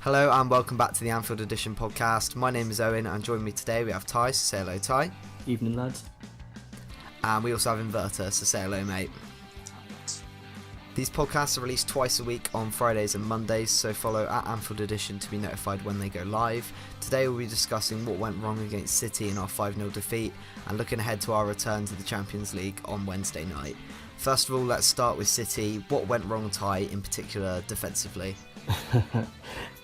Hello and welcome back to the Anfield Edition podcast. My name is Owen and joining me today we have Ty, so say hello Ty. Evening lads. And we also have Inverta, so say hello mate. These podcasts are released twice a week on Fridays and Mondays, so follow at Anfield Edition to be notified when they go live. Today we'll be discussing what went wrong against City in our 5-0 defeat and looking ahead to our return to the Champions League on Wednesday night. First of all, let's start with City. What went wrong, Ty, in particular defensively?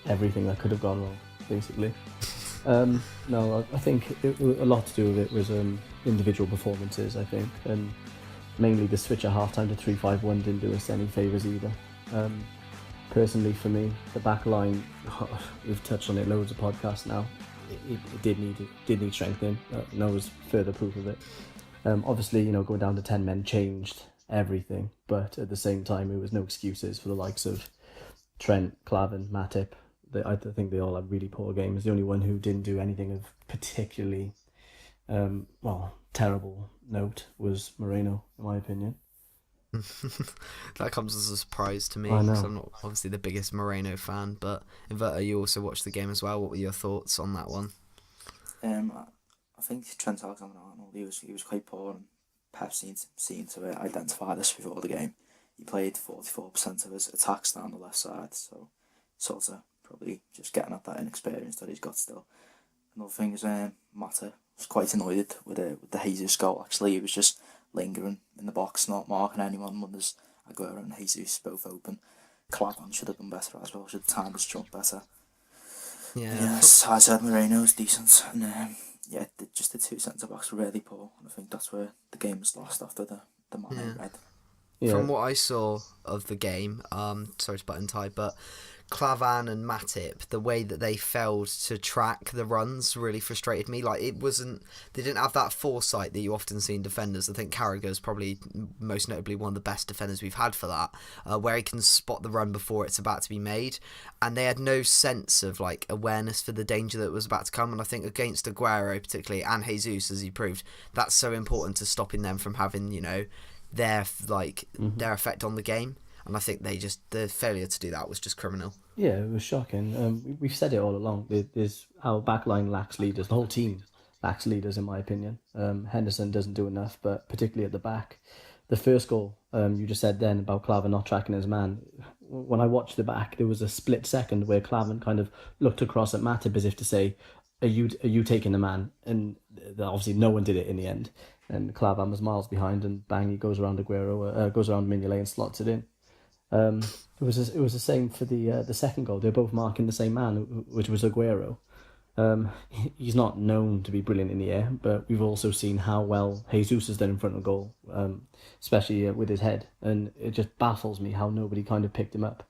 Everything that could have gone wrong, basically. No, I think a lot to do with it was individual performances, I think, and mainly the switch at half-time to 3-5-1 didn't do us any favours either. Personally, for me, the back line, we've touched on it loads of podcasts now, it did need strengthening. And that was further proof of it. Obviously, going down to 10 men changed everything, but at the same time, it was no excuses for the likes of Trent, Klavan, Matip. I think they all had really poor games. The only one who didn't do anything of particularly terrible note was Moreno, in my opinion. That comes as a surprise to me, I know. because I'm not obviously the biggest Moreno fan, but Inverta, you also watched the game as well. What were your thoughts on that one? I think Trent Alexander-Arnold, he was quite poor, and Pep seemed to identify this before the game. He played 44% of his attacks down the left side, so sort of probably just getting at that inexperience that he's got still. Another thing is Mata was quite annoyed with the Jesus goal. Actually, he was just lingering in the box, not marking anyone when there's Aguero and Jesus both open. Klavan should have done better as well, should have timed his jump better. Yes, I said Moreno's decent, and just the two centre-backs were really poor, and I think that's where the game was lost after the man red. Yeah. From what I saw of the game, sorry to butt in Ty, but Klavan and Matip, the way that they failed to track the runs really frustrated me. Like, they didn't have that foresight that you often see in defenders. I think Carragher's probably most notably one of the best defenders we've had for that, where he can spot the run before it's about to be made. And they had no sense of awareness for the danger that was about to come. And I think against Aguero particularly, and Jesus, as he proved, that's so important to stopping them from having, their effect on the game. And I think the failure to do that was just criminal. Yeah, it was shocking. We've said it all along. Our backline lacks leaders. The whole team lacks leaders, in my opinion. Henderson doesn't do enough, but particularly at the back. The first goal, you just said then about Klavan not tracking his man. When I watched the back, there was a split second where Klavan kind of looked across at Matip as if to say, are you taking the man? And obviously no one did it in the end. And Klavan was miles behind, and bang, he goes around Aguero, goes around Mignolet and slots it in. It was the same for the second goal. They're both marking the same man, which was Aguero. He's not known to be brilliant in the air, but we've also seen how well Jesus has done in front of goal, especially with his head, and it just baffles me how nobody kind of picked him up.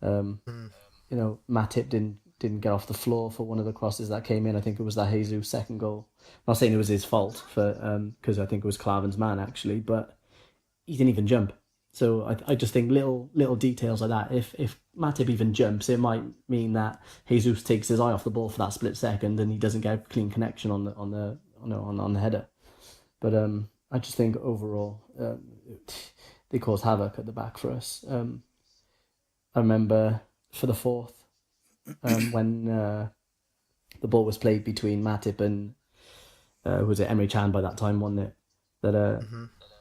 Matip didn't get off the floor for one of the crosses that came in. I think it was that Jesus second goal. I'm not saying it was his fault because I think it was Klavan's man actually, but he didn't even jump. So I just think little details like that. If Matip even jumps, it might mean that Jesus takes his eye off the ball for that split second, and he doesn't get a clean connection on the header. But I just think overall they caused havoc at the back for us. I remember for the fourth when the ball was played between Matip and was it Emre Can by that time, wasn't it? That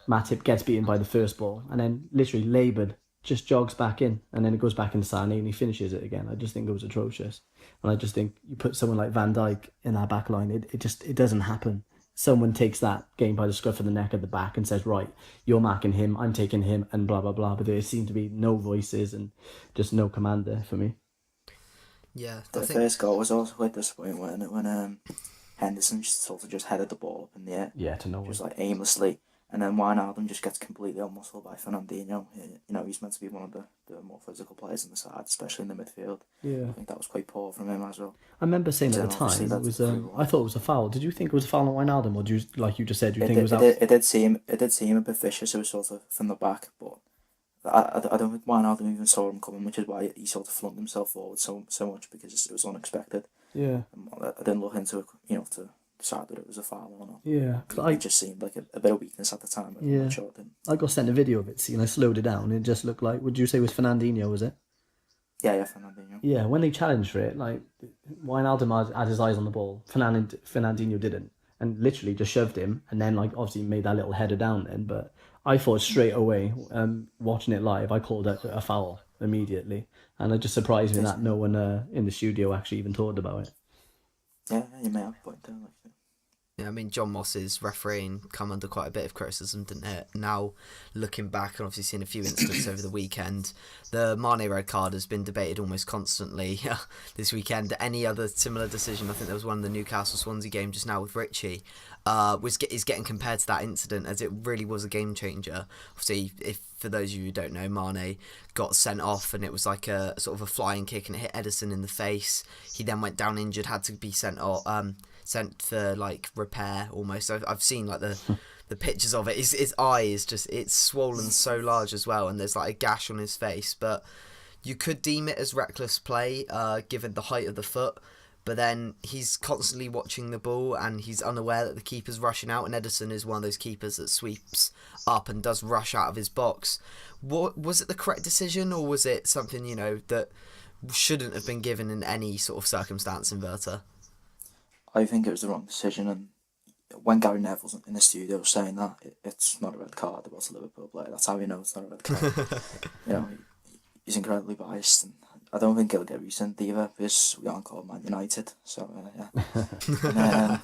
Matip gets beaten by the first ball and then literally laboured, just jogs back in, and then it goes back into Sané and he finishes it again. I just think it was atrocious. And I just think you put someone like Van Dijk in our back line, it doesn't happen. Someone takes that game by the scruff of the neck at the back and says, right, you're marking him, I'm taking him, and blah, blah, blah. But there seem to be no voices and just no command there for me. Yeah, The first goal was also quite disappointing, wasn't it? When Henderson sort of just headed the ball up in the air. Yeah, to no one. Just aimlessly. And then Wijnaldum just gets completely outmuscled by Fernandinho. He's meant to be one of the more physical players in the side, especially in the midfield. Yeah. I think that was quite poor from him as well. I remember saying at the time, it was, I thought it was a foul. Did you think it was a foul on Wijnaldum, or do you, like you just said, do you think it was out? It did seem a bit vicious. It was sort of from the back, but I don't think Wijnaldum even saw him coming, which is why he sort of flung himself forward so much, because it was unexpected. Yeah. I didn't look into it, to decide that it was a foul or not. Yeah, It just seemed like a bit of weakness at the time. I'm not sure it didn't. I got sent a video of it, and I slowed it down, and it just looked like, would you say it was Fernandinho, was it? Yeah, Fernandinho. Yeah, when they challenged for it, like Wijnaldum had his eyes on the ball, Fernandinho didn't, and literally just shoved him, and then like obviously made that little header down then. But I thought straight away, watching it live, I called it a foul immediately, and it just surprised me that no one in the studio actually even thought about it. Yeah, you may have a point there. Yeah, I mean, John Moss's refereeing come under quite a bit of criticism, didn't it? Now, looking back and obviously seeing a few incidents over the weekend, the Mane red card has been debated almost constantly this weekend. Any other similar decision, I think there was one in the Newcastle-Swansea game just now with Richie, is getting compared to that incident as it really was a game changer. Obviously, if for those of you who don't know, Mane got sent off and it was like a sort of a flying kick and it hit Edison in the face. He then went down injured, had to be sent for like repair almost. I've seen like the pictures of it. His eye is just, it's swollen so large as well, and there's like a gash on his face. But you could deem it as reckless play given the height of the foot, but then he's constantly watching the ball and he's unaware that the keeper's rushing out, and Edison is one of those keepers that sweeps up and does rush out of his box. What was it, the correct decision, or was it something, you know, that shouldn't have been given in any sort of circumstance, Inverta? I think it was the wrong decision, and when Gary Neville's in the studio saying that it's not a red card, it was a Liverpool player, that's how you know it's not a red card. You know, he's incredibly biased, and I don't think he'll get resent either because we aren't called Man United. So yeah.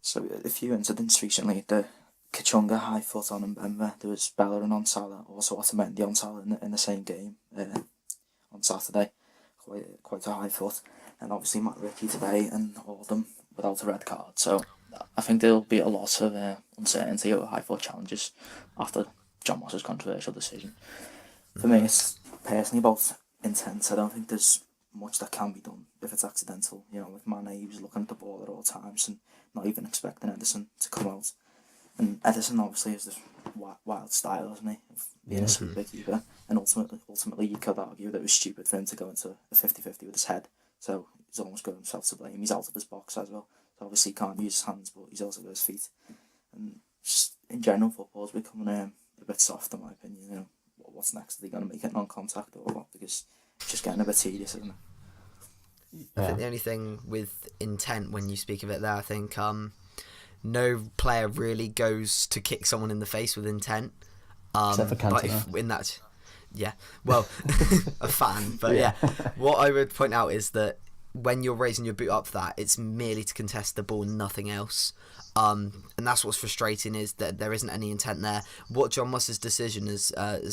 So a few incidents recently. The Kachunga high foot on Mbemba. There was Bellerin on Salah, also Otamendi on Salah in the same game on Saturday. Quite a high foot. And obviously Matt Ritchie today, and all of them without a red card. So I think there'll be a lot of uncertainty over high foot challenges after John Moss's controversial decision. For me, it's personally about intent. I don't think there's much that can be done if it's accidental. You know, with Mane, he was looking at the ball at all times and not even expecting Edison to come out. And Edison obviously has this wild style, isn't he, of being a sweeper keeper. And ultimately, you could argue that it was stupid for him to go into a 50-50 with his head. So he's almost got himself to blame. He's out of his box as well. So obviously he can't use his hands, but he's also got his feet. And just in general, football's becoming a bit soft, in my opinion. You know, what's next? Are they going to make it non-contact or what? Because it's just getting a bit tedious, isn't it? I think the only thing with intent, when you speak of it there, I think no player really goes to kick someone in the face with intent. Except for Cantona. In that, yeah, well, a fan, but yeah. What I would point out is that when you're raising your boot up for that, it's merely to contest the ball, nothing else. And that's what's frustrating, is that there isn't any intent there. What John Moss's decision has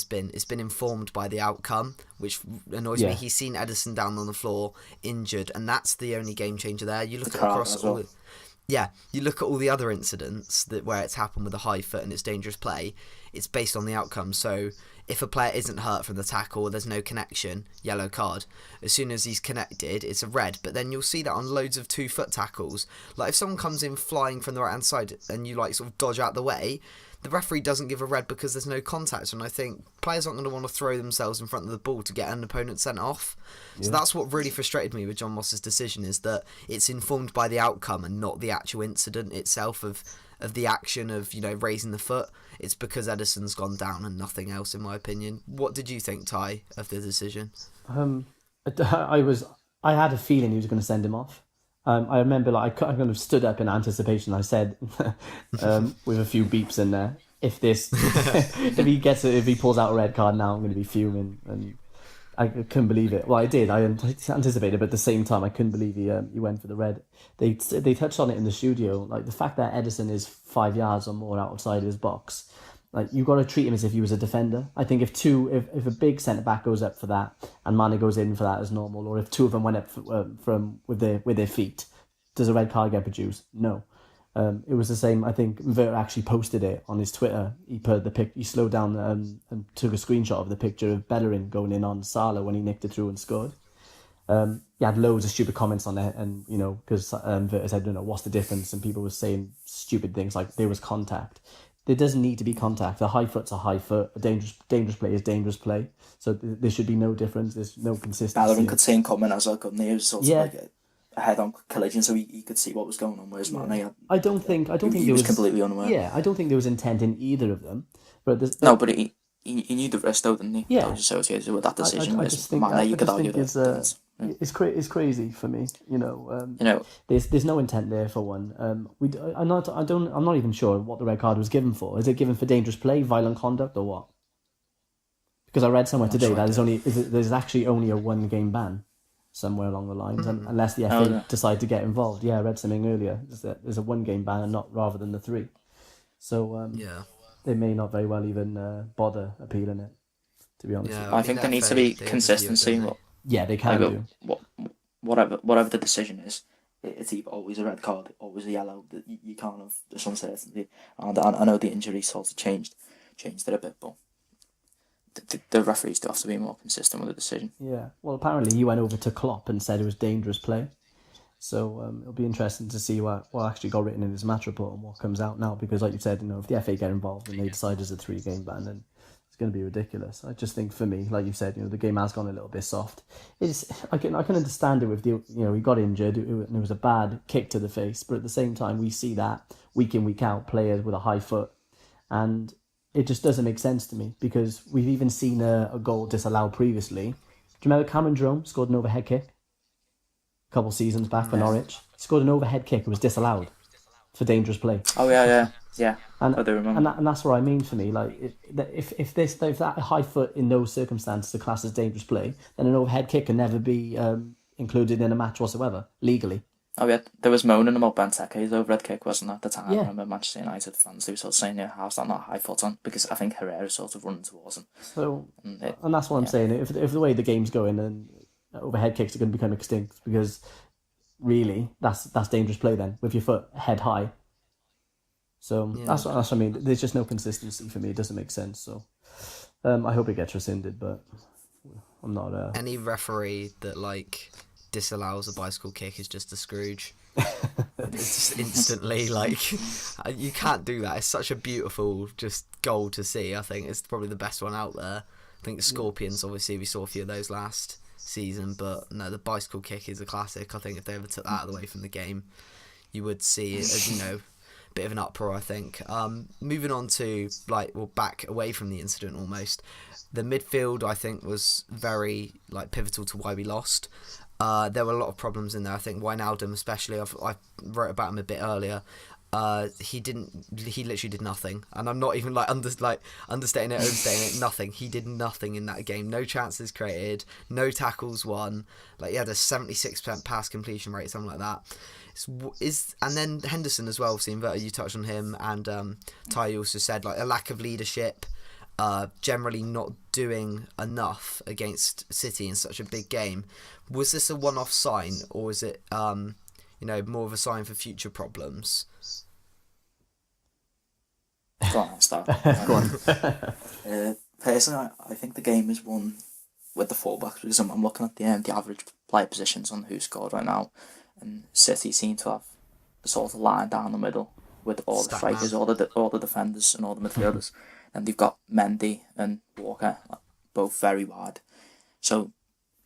been, it's been informed by the outcome, which annoys me. He's seen Edison down on the floor, injured, and that's the only game changer there. You look across all you look at all the other incidents where it's happened with a high foot and it's dangerous play, it's based on the outcome. So if a player isn't hurt from the tackle, there's no connection, yellow card. As soon as he's connected, it's a red. But then you'll see that on loads of 2-foot tackles. Like if someone comes in flying from the right hand side and you like sort of dodge out the way, the referee doesn't give a red because there's no contact. And I think players aren't going to want to throw themselves in front of the ball to get an opponent sent off. Yeah. So that's what really frustrated me with John Moss's decision, is that it's informed by the outcome and not the actual incident itself of the action of, you know, raising the foot. It's because Edison's gone down and nothing else, in my opinion. What did you think, Ty, of the decision? I had a feeling he was going to send him off. I remember, like, I kind of stood up in anticipation. I said, with a few beeps in there, if he pulls out a red card now, I'm going to be fuming. And I couldn't believe it. Well, I did. I anticipated, but at the same time, I couldn't believe he went for the red. They touched on it in the studio, like the fact that Edison is 5 yards or more outside his box. Like, you've got to treat him as if he was a defender. I think if a big centre back goes up for that and Mane goes in for that as normal, or if two of them went up with their feet, does a red card get produced? No. It was the same. I think Inverta actually posted it on his Twitter. He put he slowed down and took a screenshot of the picture of Bellerin going in on Salah when he nicked it through and scored. He had loads of stupid comments on it, and you know, because Inverta said, you know, what's the difference? And people were saying stupid things like there was contact. There doesn't need to be contact. A high foot's a high foot. A dangerous play is dangerous play. So there should be no difference. There's no consistency. Bellerin could see him coming as well, couldn't he? It was sort of like a head-on collision, so he could see what was going on. Whereas Mane, I don't think he was completely unaware. Yeah, I don't think there was intent in either of them. But but he he knew the risk though, didn't he? Yeah. That was associated with that decision. I Whereas just think Mane, you could argue it's that. it's crazy for me. There's no intent there for one. I'm not even sure what the red card was given for. Is it given for dangerous play, violent conduct, or what? Because I read somewhere today that there's actually only a 1-game ban somewhere along the lines, unless the FA decide to get involved. Yeah, I read something earlier. There's a 1-game ban and not rather than the 3. So they may not very well even bother appealing it. To be honest, I think there needs to be consistency. Yeah, they can do. Whatever the decision is, it's either always a red card, always a yellow. You can't have this uncertainty. And I know the injury sort of changed it a bit, but the referees do have to be more consistent with the decision. Yeah, well, apparently he went over to Klopp and said it was dangerous play. So it'll be interesting to see what actually got written in his match report and what comes out now. Because like you said, if the FA get involved and they decide it's a 3-game ban, then it's going to be ridiculous. I just think for me, like you said, the game has gone a little bit soft. I can understand it with he got injured. It was a bad kick to the face, but at the same time, we see that week in, week out, players with a high foot, and it just doesn't make sense to me because we've even seen a goal disallowed previously. Do you remember Cameron Jerome scored an overhead kick a couple seasons back for Norwich? He scored an overhead kick. It was disallowed for dangerous play. Oh yeah. And I do remember. And that's what I mean for me. Like if that high foot in those circumstances are classed as dangerous play, then an overhead kick can never be included in a match whatsoever legally. Oh yeah, there was moaning about Benteke's overhead kick, wasn't there, at the time? Yeah. I remember Manchester United fans who were sort of saying, how's that not high foot on? Because I think Herrera's sort of running towards him. So, and that's what I'm saying. If the way the game's going, then overhead kicks are going to become extinct because really that's dangerous play then with your foot head high. So that's what I mean. There's just no consistency for me. It doesn't make sense. So I hope it gets rescinded, but I'm not. Any referee that disallows a bicycle kick is just a Scrooge. It's just instantly you can't do that. It's such a beautiful just goal to see. I think it's probably the best one out there. I think the Scorpions, obviously, we saw a few of those last season, but no, the bicycle kick is a classic. I think if they ever took that away from the game, you would see it as bit of an uproar, I think. Moving on to back away from the incident almost. The midfield, I think, was very pivotal to why we lost. There were a lot of problems in there. I think Wijnaldum, especially, I wrote about him a bit earlier. He literally did nothing, and I'm not even understating it, overstating it. Nothing. He did nothing in that game. No chances created, no tackles won. He had a 76% pass completion rate, something like that. And then Henderson as well. So Inverta, you touched on him, and Ty also said a lack of leadership. Generally not doing enough against City in such a big game. Was this a one-off sign, or is it more of a sign for future problems? Go on, I'll start. Go on. Personally, I think the game is won with the fullbacks because I'm looking at the average player positions on who scored right now, and City seem to have the sort of line down the middle with all the strikers, all the defenders, and all the midfielders. And they've got Mendy and Walker, both very wide. So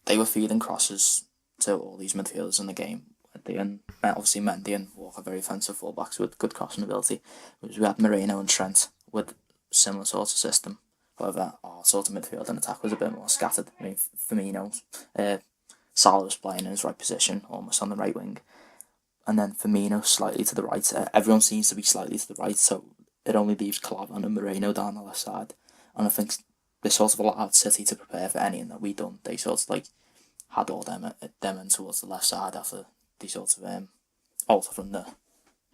they were feeding crosses to all these midfielders in the game. And obviously Mendy and Walker very offensive fullbacks with good crossing ability. Whereas we had Moreno and Trent with similar sort of system. However, our sort of midfield and attack was a bit more scattered. I mean, Firmino's Salah was playing in his right position, almost on the right wing. And then Firmino slightly to the right. Everyone seems to be slightly to the right, so it only leaves Clavan and Moreno down the left side. And I think they sort of allowed City to prepare for anything that we done. They sort of had all them in towards the left side after they sort of alter from the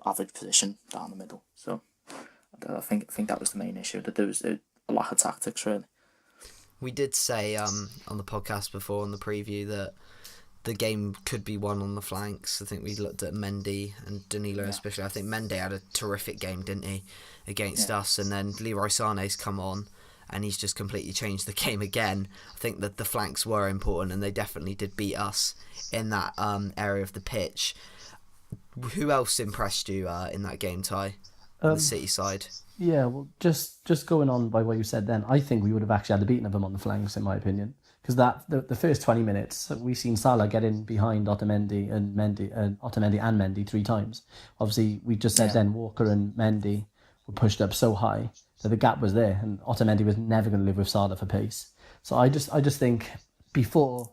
average position down the middle. So I think that was the main issue, that there was a lack of tactics really. We did say on the podcast before, on the preview, that the game could be won on the flanks. I think we looked at Mendy and Danilo especially. I think Mendy had a terrific game, didn't he, against us, and then Leroy Sané's come on and he's just completely changed the game again. I think that the flanks were important and they definitely did beat us in that area of the pitch. Who else impressed you in that game, Ty, on the City side? Yeah, well, just going on by what you said then, I think we would have actually had the beating of them on the flanks, in my opinion. Because the first 20 minutes, we've seen Salah get in behind Otamendi and Mendy 3 times. Obviously, we just said then Walker and Mendy were pushed up so high that the gap was there, and Otamendi was never going to live with Salah for pace. So I just think before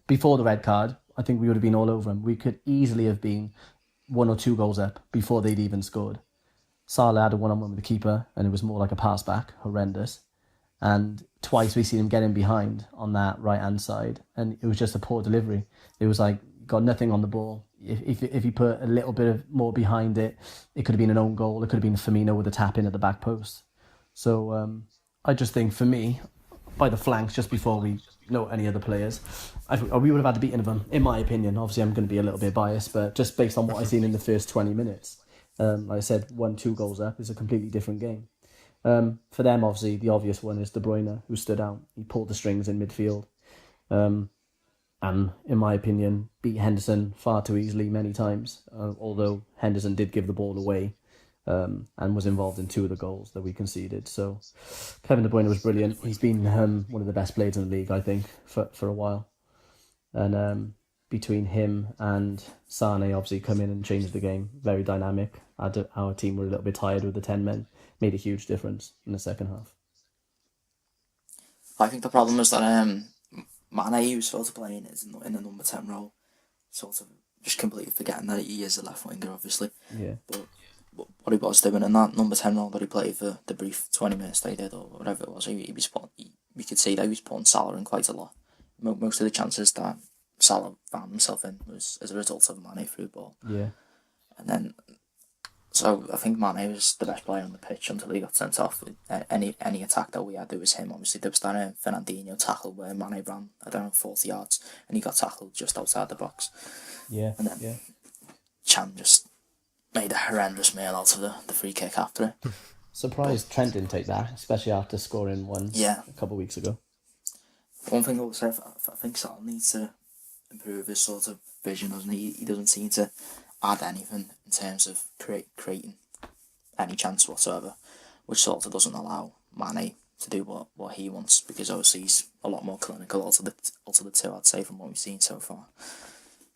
the red card, I think we would have been all over him. We could easily have been 1 or 2 goals up before they'd even scored. Salah had a one-on-one with the keeper, and it was more like a pass back, horrendous. And twice we seen him get in behind on that right-hand side, and it was just a poor delivery. It was like, got nothing on the ball. If he put a little bit of more behind it, it could have been an own goal. It could have been Firmino with a tap in at the back post. So I just think, for me, by the flanks, just before we know any other players, we would have had to beat them, in my opinion. Obviously, I'm going to be a little bit biased, but just based on what I've seen in the first 20 minutes, like I said, 1-2 goals up is a completely different game. For them, obviously, the obvious one is De Bruyne, who stood out. He pulled the strings in midfield. And, in my opinion, beat Henderson far too easily many times, although Henderson did give the ball away and was involved in 2 of the goals that we conceded. So Kevin De Bruyne was brilliant. He's been one of the best players in the league, I think, for a while. And between him and Sane, obviously, come in and changed the game. Very dynamic. Our team were a little bit tired with the 10 men. Made a huge difference in the second half. I think the problem is that Mane, was sort of playing in the number 10 role, sort of just completely forgetting that he is a left winger, obviously. Yeah. But what he was doing in that number 10 role that he played for the brief 20 minutes that he did, or whatever it was, we could see that he was putting Salah in quite a lot. Most of the chances that Salah found himself in was as a result of Mane through ball. Yeah. And then, so I think Mane was the best player on the pitch until he got sent off. With any attack that we had, there was him. Obviously, there was that Fernandinho tackle where Mane ran, 40 yards, and he got tackled just outside the box. Yeah. And then Chan just made a horrendous meal out of the free kick after it. Surprised Trent didn't take that, especially after scoring one a couple of weeks ago. One thing I would say, I think Salah needs to improve his sort of vision, doesn't he? He doesn't seem to add anything in terms of creating any chance whatsoever, which sort of doesn't allow Mane to do what he wants, because obviously he's a lot more clinical out of the 2, I'd say, from what we've seen so far.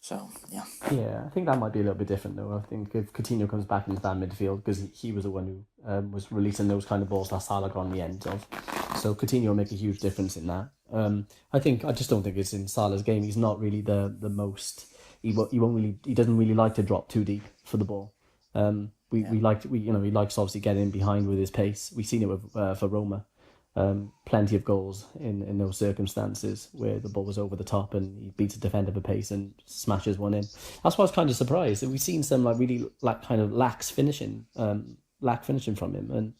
So, yeah. Yeah, I think that might be a little bit different, though. I think if Coutinho comes back into that midfield, because he was the one who was releasing those kind of balls that Salah got on the end of. So Coutinho will make a huge difference in that. I just don't think it's in Salah's game. He's not really the most... He doesn't really like to drop too deep for the ball. He likes obviously getting in behind with his pace. We've seen it with for Roma. Plenty of goals in those circumstances where the ball was over the top and he beats a defender for pace and smashes one in. That's why I was kind of surprised. We've seen some really lax finishing from him, and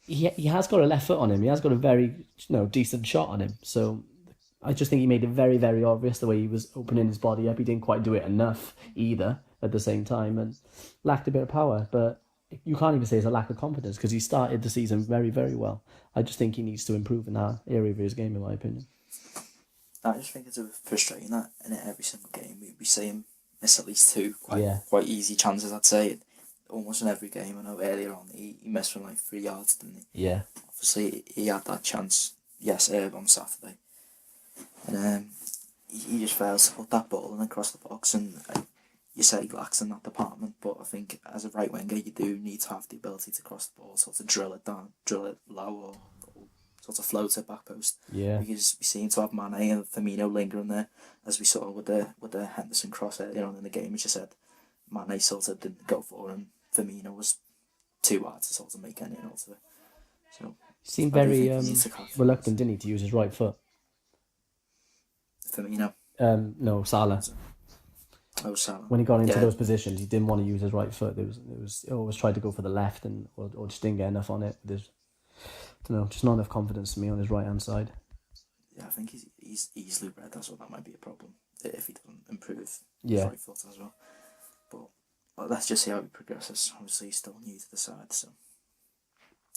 he has got a left foot on him. He has got a very decent shot on him. So I just think he made it very, very obvious the way he was opening his body up. He didn't quite do it enough either at the same time, and lacked a bit of power. But you can't even say it's a lack of confidence, because he started the season very, very well. I just think he needs to improve in that area of his game, in my opinion. I just think it's a bit frustrating that in every single game we see him miss at least 2 quite easy chances, I'd say. Almost in every game. I know earlier on he missed from 3 yards, didn't he? Yeah. Obviously he had that chance, on Saturday. And he just fails to put that ball in across the box, and you say he lacks in that department, but I think as a right winger you do need to have the ability to cross the ball, sort of drill it down, drill it low, or sort of float it back post. Yeah. Because we seem to have Mane and Firmino lingering there, as we saw with the Henderson cross earlier on in the game, as you said. Mane sort of didn't go for him. Firmino was too hard to sort of make anything out of it. So he seemed very reluctant, didn't he, to use his right foot? Firmino. No, Salah. Oh, Salah. When he got into those positions, he didn't want to use his right foot. He always tried to go for the left, or just didn't get enough on it. There's, just not enough confidence to me on his right hand side. Yeah, I think he's easily red. That's what that might be a problem if he doesn't improve his right foot as well. But let's just see how he progresses. Obviously, he's still new to the side, so.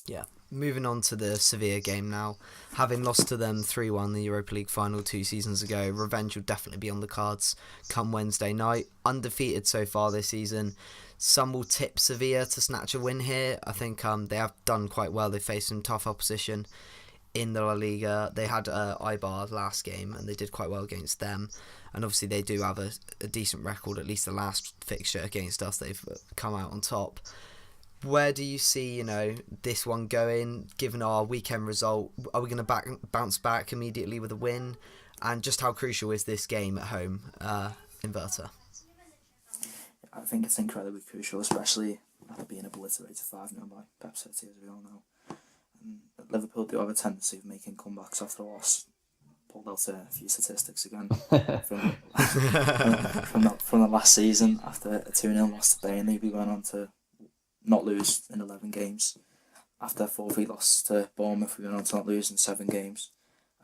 Yeah, moving on to the Sevilla game now. Having lost to them 3-1 in the Europa League final 2 seasons ago, revenge will definitely be on the cards come Wednesday night. Undefeated so far this season. Some will tip Sevilla to snatch a win here. I think they have done quite well. They faced some tough opposition in the La Liga. They had Eibar last game and they did quite well against them. And obviously they do have a decent record, at least the last fixture against us. They've come out on top. where do you see, this one going, given our weekend result? Are we going to bounce back immediately with a win? And just how crucial is this game at home, Inverta? I think it's incredibly crucial, especially after being obliterated 5-0 by Pep City, as we all know. And Liverpool do have a tendency of making comebacks after a loss. Pulled out a few statistics again from the last season. After a 2-0 loss to Burnley, we went on to not lose in 11 games. After a 4-3 loss to Bournemouth, we went on to not lose in 7 games,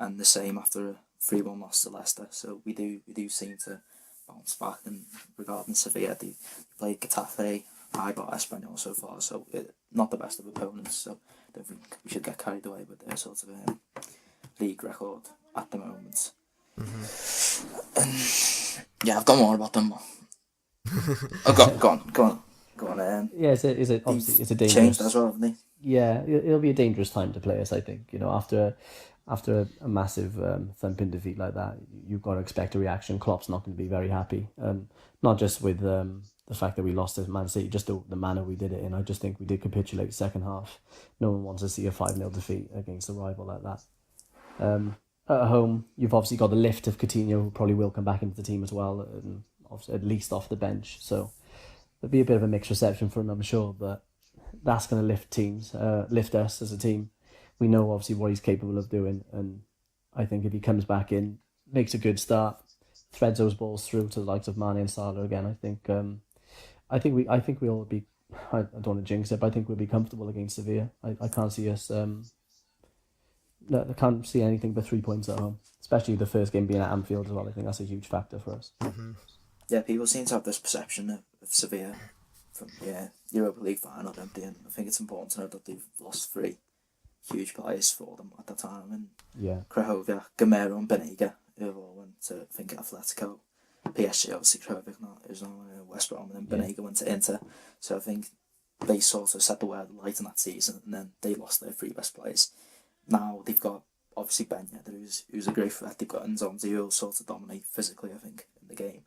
and the same after a 3-1 loss to Leicester. So we do seem to bounce back. And regarding Sevilla, they played Getafe, Eibar, Espanyol so far, so not the best of opponents. So I don't think we should get carried away with their sort of league record at the moment. And I've got more about them. Go on. Yeah, it's a dangerous. Changed as well, haven't they? Yeah, it'll be a dangerous time to play us. I think after a massive thumping defeat like that, you've got to expect a reaction. Klopp's not going to be very happy. Not just with the fact that we lost to Man City, just the manner we did it in. I just think we did capitulate second half. No one wants to see a 5-0 defeat against a rival like that. At home, you've obviously got the lift of Coutinho, who probably will come back into the team as well, and at least off the bench. So there'll be a bit of a mixed reception for him, I'm sure, but that's going to lift us as a team. We know obviously what he's capable of doing, and I think if he comes back in, makes a good start, threads those balls through to the likes of Mane and Salah again, I think we'll be. I don't want to jinx it, but I think we'll be comfortable against Sevilla. I can't see us. I can't see anything but 3 points at home, especially the first game being at Anfield as well. I think that's a huge factor for us. Yeah, people seem to have this perception of Sevilla from Europa League final, don't they? And I think it's important to know that they've lost 3 huge players for them at the time, and Krahovia, Gamero and Benega, who all went to, I think, Atletico. PSG, obviously, Krahovia is on West Brom, and then Benega went to Inter. So I think they sort of set the world alight in that season, and then they lost their 3 best players. Now they've got, obviously, Ben Yedder, who's a great threat. They've got Nzonzi, who'll sort of dominate physically, I think, in the game.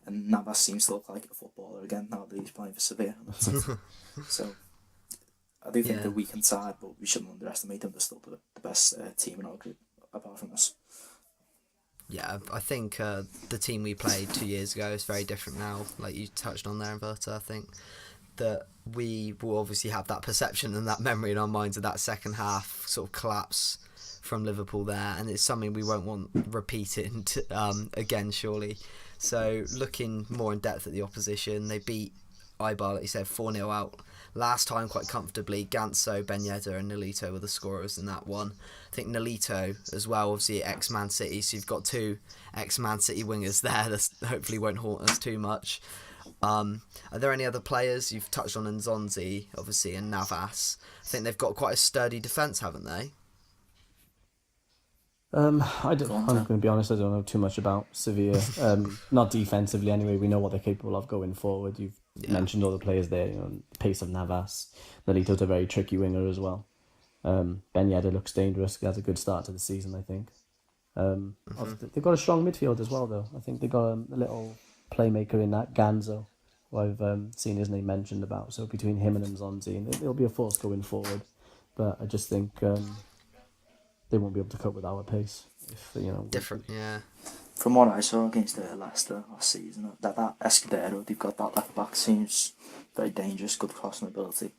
And Navas seems to look like a footballer again now that he's playing for Sevilla. So I do think they're weak inside, but we shouldn't underestimate them. They're still the best team in our group, apart from us. Yeah, I think the team we played 2 years ago is very different now. Like you touched on there, Inverta, I think that we will obviously have that perception and that memory in our minds of that second half sort of collapse from Liverpool there, and it's something we won't want repeating again, surely. So looking more in depth at the opposition, they beat Eibar, like you said, 4-0 out last time quite comfortably. Ganso, Ben Yedder and Nolito were the scorers in that one. I think Nolito as well, obviously ex-Man City, so you've got 2 ex-Man City wingers there that hopefully won't haunt us too much. Are there any other players? You've touched on Nzonzi, obviously, and Navas. I think they've got quite a sturdy defence, haven't they? I'm going to be honest, I don't know too much about Sevilla. Not defensively anyway. We know what they're capable of going forward. You've mentioned all the players there, the pace of Navas. Nolito's a very tricky winger as well. Ben Yedder looks dangerous. He has a good start to the season, I think. They've got a strong midfield as well, though. I think they've got a little playmaker in that, Ganzo, who I've seen his name mentioned about. So between him and Nzonzi, and it'll be a force going forward. But I just think they won't be able to cope with our pace. Different, yeah. From what I saw against Leicester last season, that Escudero, they've got that left back, seems very dangerous, good crossing ability.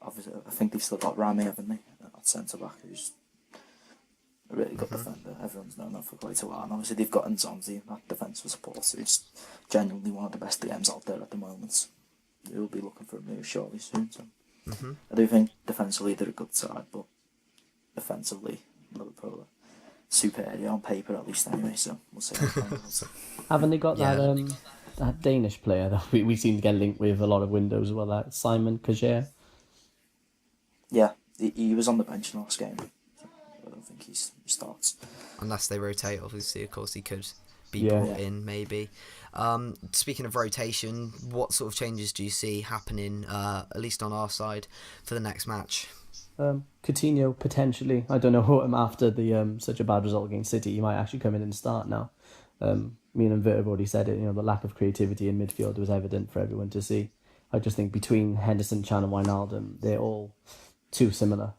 Obviously, I think they've still got Rami, haven't they? At centre back, who's a really good defender. Everyone's known that for quite a while. And obviously, they've got Nzonzi, that defensive support, who's genuinely one of the best DMs out there at the moment. They'll be looking for a move shortly soon. So I do think defensively they're a good side, but offensively, Liverpool are superior on paper, at least anyway. So we'll see. Haven't they got that Danish player that we seem to get linked with a lot of windows as well? That Simon Kjaer. Yeah, he was on the bench in the last game. I don't think he starts. Unless they rotate, obviously, of course, he could be brought in, maybe. Speaking of rotation, what sort of changes do you see happening, at least on our side, for the next match? Coutinho, potentially. I don't know him after the such a bad result against City. He might actually come in and start now. Me and Inverta have already said it. The lack of creativity in midfield was evident for everyone to see. I just think between Henderson, Chan and Wijnaldum, they're all too similar.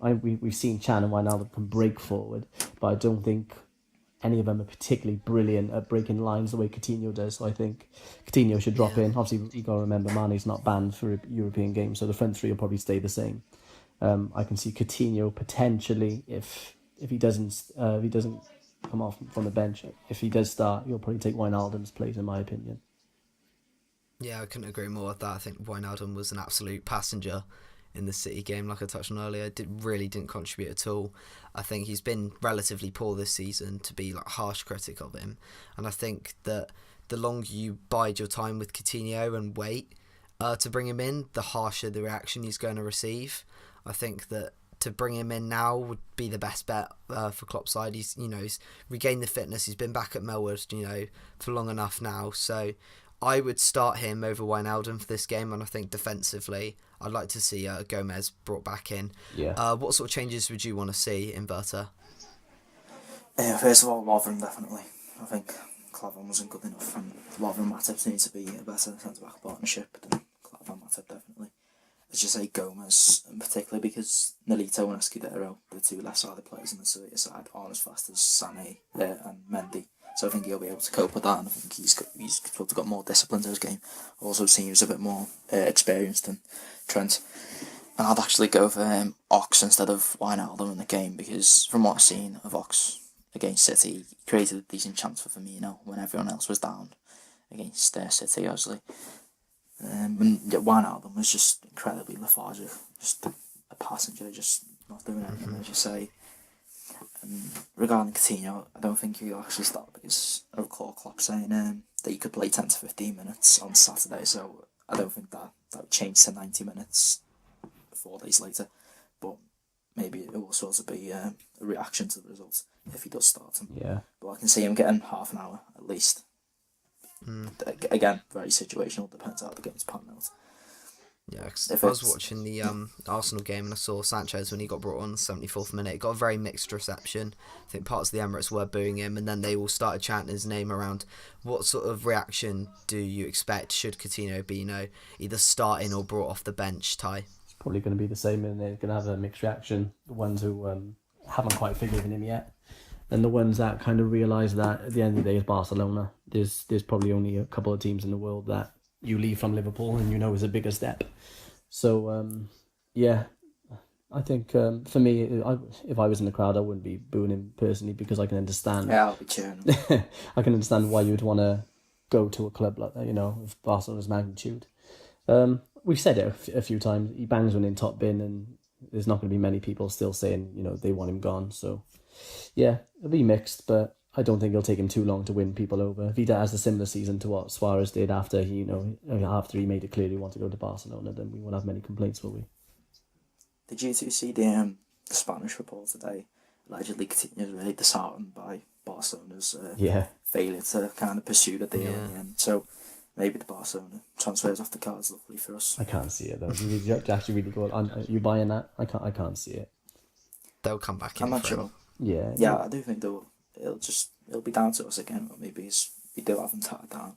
We've seen Chan and Wijnaldum can break forward, but I don't think any of them are particularly brilliant at breaking lines the way Coutinho does. So I think Coutinho should drop in. Obviously, you got to remember Mane's not banned for European games, so the front three will probably stay the same. I can see Coutinho potentially if he doesn't come off from the bench. If he does start, he'll probably take Wijnaldum's place, in my opinion. Yeah, I couldn't agree more with that. I think Wijnaldum was an absolute passenger in the City game, like I touched on earlier. Really didn't contribute at all. I think he's been relatively poor this season, to be like harsh critic of him. And I think that the longer you bide your time with Coutinho and wait to bring him in, the harsher the reaction he's going to receive. I think that to bring him in now would be the best bet for Klopp's side. He's regained the fitness. He's been back at Melwood, for long enough now. So I would start him over Wijnaldum for this game, and I think defensively, I'd like to see Gomez brought back in. Yeah. What sort of changes would you want to see, Inverta? First of all, Lovren definitely. I think Klavan wasn't good enough, and Lovren and Matip need to be a better centre-back partnership than Klavan and Matip, definitely. As you say, Gomez, and particularly because Nolito and Escudero, the two left-sided players on the Sevilla side, aren't as fast as Sané and Mendy. So I think he'll be able to cope with that, and I think he's got more discipline to his game. Also seems a bit more experienced than Trent. And I'd actually go for Ox instead of Wijnaldum in the game, because from what I've seen of Ox against City, he created a decent chance for Firmino when everyone else was down against City, obviously. And Wijnaldum was just incredibly lethargic, just a passenger, just not doing anything, as you say. And regarding Coutinho, I don't think he'll actually start, because I recall Klopp saying that he could play 10 to 15 minutes on Saturday, so I don't think that would change to 90 minutes 4 days later. But maybe it will sort of be a reaction to the results if he does start him. Yeah. But I can see him getting half an hour at least. Again, very situational, depends how the game's panned out. Yeah, I was watching the Arsenal game and I saw Sanchez when he got brought on the 74th minute. It got a very mixed reception. I think parts of the Emirates were booing him, and then they all started chanting his name around. What sort of reaction do you expect should Coutinho be, either starting or brought off the bench, Ty? It's probably going to be the same, and they're going to have a mixed reaction. The ones who haven't quite forgiven him yet, and the ones that kind of realise that at the end of the day is Barcelona. There's probably only a couple of teams in the world that you leave from Liverpool and is a bigger step. So, I think for me, if I was in the crowd, I wouldn't be booing him personally, because I can understand. Yeah, I'll be cheering. I can understand why you would want to go to a club like that, of Barcelona's magnitude. We've said it a few times. He bangs one in top bin, and there's not going to be many people still saying, they want him gone. So, yeah, it'll be mixed, but I don't think it'll take him too long to win people over. If he has a similar season to what Suarez did after he made it clear he wanted to go to Barcelona, then we won't have many complaints, will we? Did you two see the Spanish report today? Allegedly, Coutinho was really disheartened by Barcelona's failure to kind of pursue the deal in the end. So maybe the Barcelona transfers off the cards, luckily for us. I can't see it though. You actually really go. Are you buying that? I can't see it. They'll come back in. I'm not sure. Yeah, I do think they'll. It'll be down to us again, but maybe we do have them tied down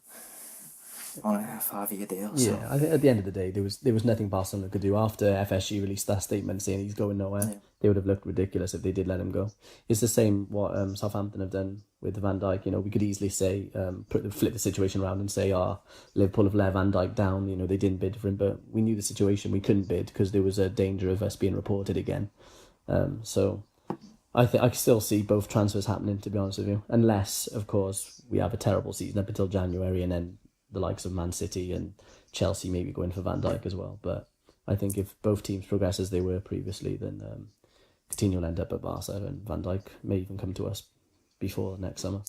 on a 5-year deal. So. Yeah, I think at the end of the day, there was nothing Barcelona could do after FSG released that statement saying he's going nowhere. Yeah. They would have looked ridiculous if they did let him go. It's the same what Southampton have done with Van Dijk. We could easily say flip the situation around and say, Liverpool have let Van Dijk down. They didn't bid for him, but we knew the situation. We couldn't bid because there was a danger of us being reported again. So. I still see both transfers happening, to be honest with you, unless, of course, we have a terrible season up until January, and then the likes of Man City and Chelsea maybe going for Van Dijk as well. But I think if both teams progress as they were previously, then Coutinho will end up at Barca, and Van Dijk may even come to us before next summer.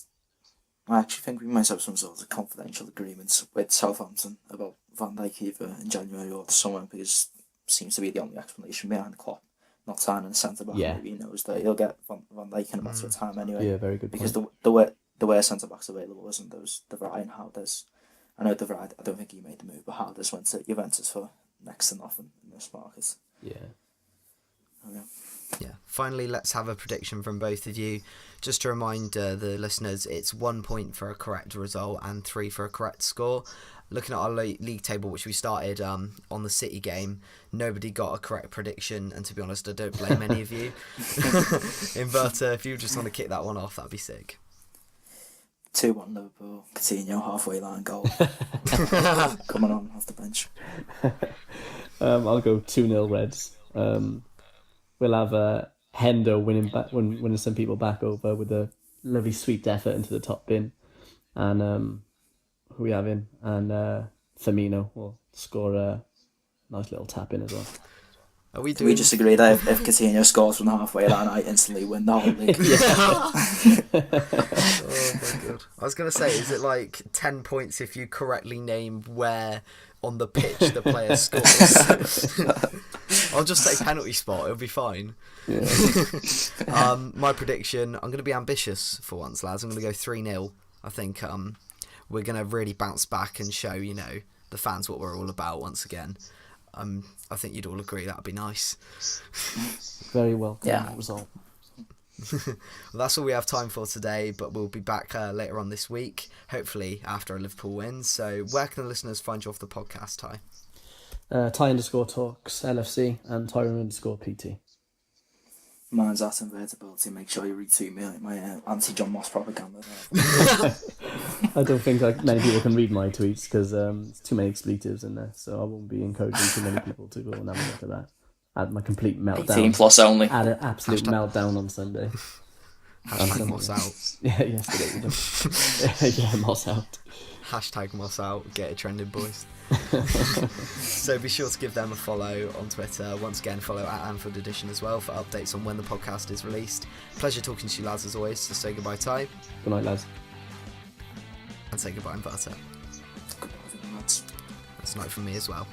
I actually think we might have some sort of confidential agreements with Southampton about Van Dijk either in January or the summer, because it seems to be the only explanation behind Klopp not signing a centre-back. Yeah. Maybe he knows that he'll get Van Dijk in a matter of time anyway. Yeah, very good point. Because there were centre-backs available, wasn't those De Vrij and Houders. I know De Vrij, I don't think he made the move, but Houders went to Juventus for next to nothing in this market. Yeah. Oh, yeah. Yeah. Finally, let's have a prediction from both of you. Just to remind the listeners, it's 1 point for a correct result and 3 for a correct score. Looking at our league table, which we started on the City game, nobody got a correct prediction, and to be honest, I don't blame any of you. Inverta, if you just want to kick that one off, that'd be sick. 2-1 Liverpool. Coutinho halfway line goal. Coming on off the bench. I'll go 2-0 Reds. We'll have Hendo winning some people back over with a lovely sweep effort into the top bin, and who we have in, and Firmino will score a nice little tap in as well. Are we Do we just agree that if Coutinho scores from the halfway line, I instantly win the whole league? Oh my god! I was gonna say, is it like 10 points if you correctly name where on the pitch the player scores? I'll just say penalty spot. It'll be fine. Yeah. My prediction: I'm gonna be ambitious for once, lads. I'm gonna go 3-0. I think we're gonna really bounce back and show the fans what we're all about once again. I think you'd all agree that'd be nice. Very well. Yeah. Result. Well, that's all we have time for today, but we'll be back later on this week, hopefully after a Liverpool win. So where can the listeners find you off the podcast, Ty? Ty_talks LFC and Tyron_PT. Mine's at Invertability. Make sure you retweet me my anti-John Moss propaganda. I don't think many people can read my tweets because there's too many expletives in there, so I won't be encouraging too many people to go and have a look at that. At my complete meltdown. 18+ only. Had an absolute meltdown on Sunday. Hashtag Moss out. Yeah, yesterday. Yeah, Moss out. Hashtag Moss out. Get it trending, boys. So be sure to give them a follow on Twitter. Once again, follow at Anfield Edition as well for updates on when the podcast is released. Pleasure talking to you lads as always. So say goodbye, Ty. Good night, lads. And say goodbye, Inverta. Goodbye, lads. That's a night from me as well.